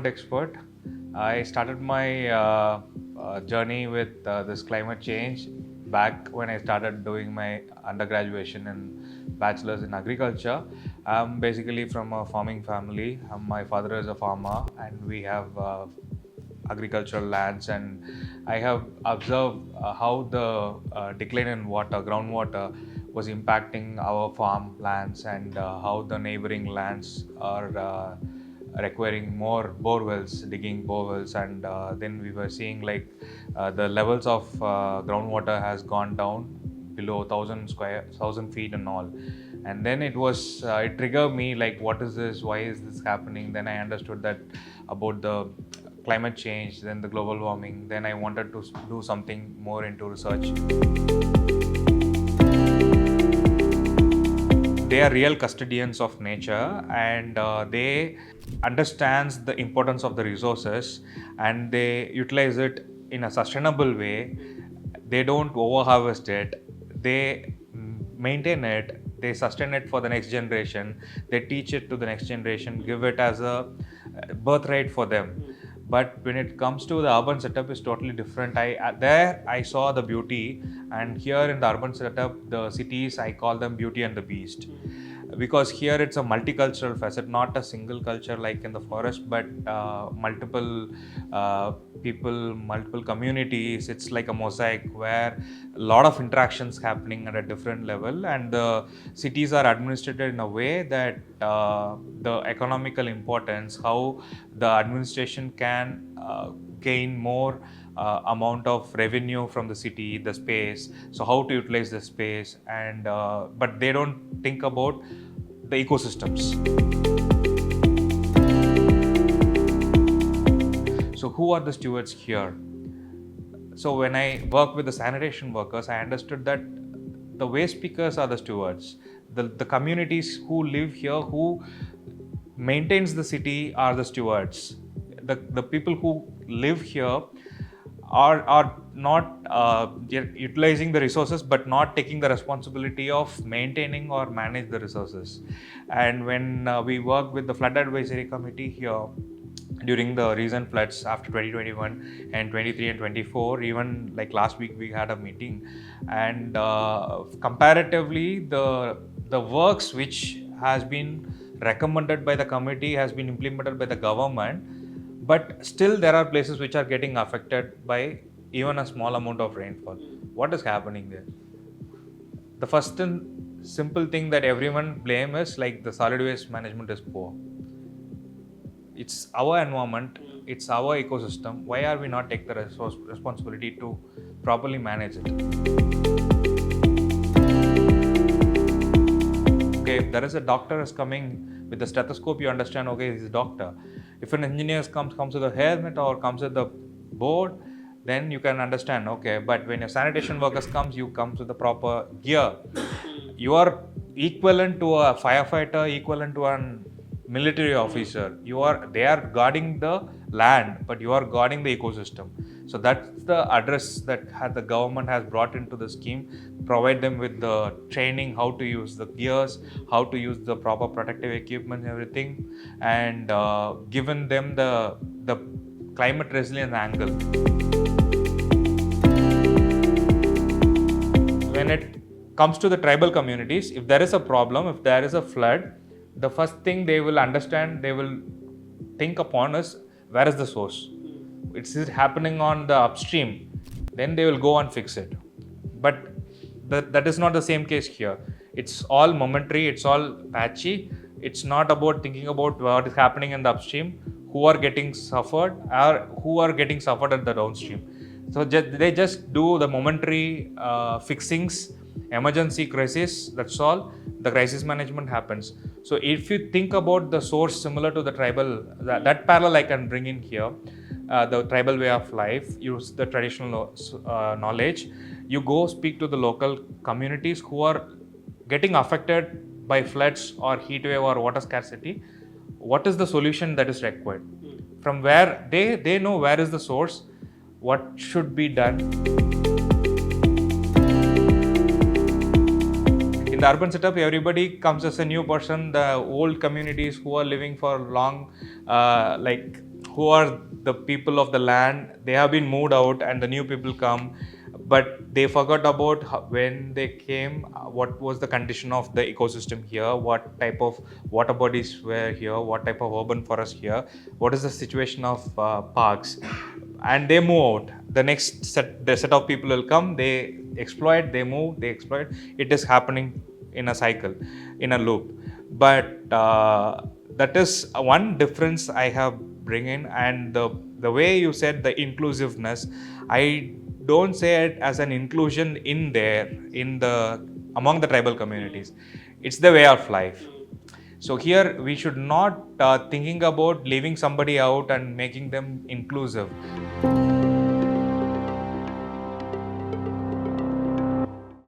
climate expert. I started my journey with this climate change back when I started doing my undergraduation and bachelor's in agriculture. I'm basically from a farming family. My father is a farmer, and we have agricultural lands, and I have observed how the decline in water, groundwater, was impacting our farm lands, and how the neighboring lands are requiring more borewells, digging borewells, and then we were seeing like the levels of groundwater has gone down below 1,000 feet and all. And then it triggered me like, what is this, why is this happening? Then I understood that about the climate change, then the global warming. Then I wanted to do something more into research. They are real custodians of nature, and they understands the importance of the resources, and they utilize it in a sustainable way. They don't overharvest it. They maintain it. They sustain it for the next generation. They teach it to the next generation, give it as a birthright for them. But when it comes to the urban setup, is totally different. I saw the beauty, and here in the urban setup, the cities, I call them Beauty and the Beast, because here it's a multicultural facet, not a single culture like in the forest, but multiple people, multiple communities. It's like a mosaic where a lot of interactions happening at a different level, and the cities are administrated in a way that the economical importance, how the administration can gain more amount of revenue from the city, the space, so how to utilize the space, and but they don't think about the ecosystems. So who are the stewards here? So when I work with the sanitation workers, I understood that the waste pickers are the stewards. The communities who live here, who maintains the city, are the stewards. The people who live here are not utilizing the resources, but not taking the responsibility of maintaining or manage the resources. And when we work with the flood advisory committee here during the recent floods after 2021 and 23 and 24, even like last week we had a meeting, and comparatively the works which has been recommended by the committee has been implemented by the government, but still there are places which are getting affected by even a small amount of rainfall. What is happening there? The first and simple thing that everyone blame is like the solid waste management is poor. It's our environment, it's our ecosystem. Why are we not taking the responsibility to properly manage it? Okay, if there is a doctor is coming with the stethoscope, you understand, okay, he's a doctor. If an engineer comes with a helmet or comes with the board, then you can understand, okay. But when your sanitation workers you comes with the proper gear. You are equivalent to a firefighter, equivalent to a military officer. They are guarding the land, but you are guarding the ecosystem. So that's the address that the government has brought into the scheme. Provide them with the training, how to use the gears, how to use the proper protective equipment and everything, and given them the climate resilience angle. When it comes to the tribal communities, if there is a problem, if there is a flood, the first thing they will understand, they will think upon is, where is the source? It's happening on the upstream, then they will go and fix it. But that is not the same case here. It's all momentary, it's all patchy. It's not about thinking about what is happening in the upstream, who are getting suffered, or who are getting suffered at the downstream. So they just do the momentary fixings, emergency crisis, that's all. The crisis management happens. So if you think about the source similar to the tribal, that parallel I can bring in here. The tribal way of life, use the traditional knowledge. You go speak to the local communities who are getting affected by floods or heat wave or water scarcity. What is the solution that is required? From where they know where is the source, what should be done. In the urban setup, everybody comes as a new person. The old communities who are living for long, like who are the people of the land, they have been moved out and the new people come, but they forgot about when they came, what was the condition of the ecosystem here, what type of water bodies were here, what type of urban forest here, what is the situation of parks, and they move out. The set of people will come, they exploit, they move, they exploit. It is happening in a cycle, in a loop. But that is one difference I have bring in. And the way you said the inclusiveness, I don't say it as an inclusion in there, in the among the tribal communities. It's the way of life. So here we should not thinking about leaving somebody out and making them inclusive.